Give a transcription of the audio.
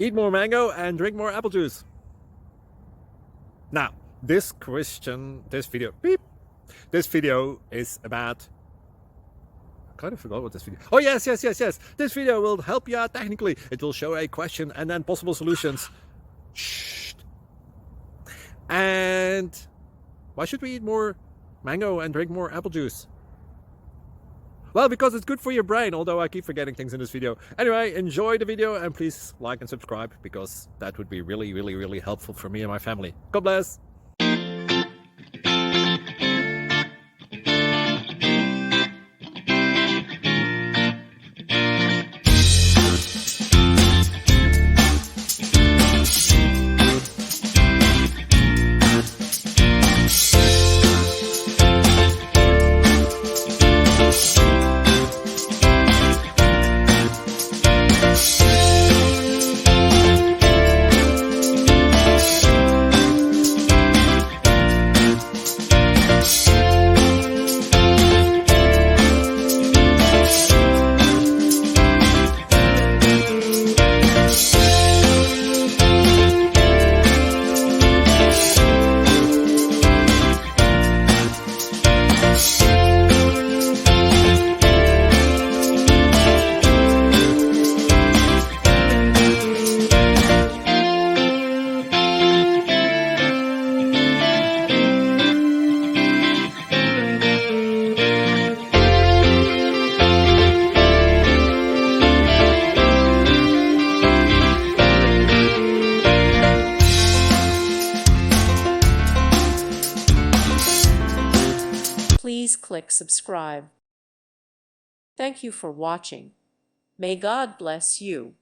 Eat more mango and drink more apple juice. Now, this video is about, I kind of forgot what this video. Oh, yes. This video will help you out technically. It will show a question and then possible solutions. Shh. And why should we eat more mango and drink more apple juice? Well, because it's good for your brain, although I keep forgetting things in this video. Anyway, enjoy the video and please like and subscribe, because that would be really helpful for me and my family. God bless! Please click subscribe. Thank you for watching. May God bless you.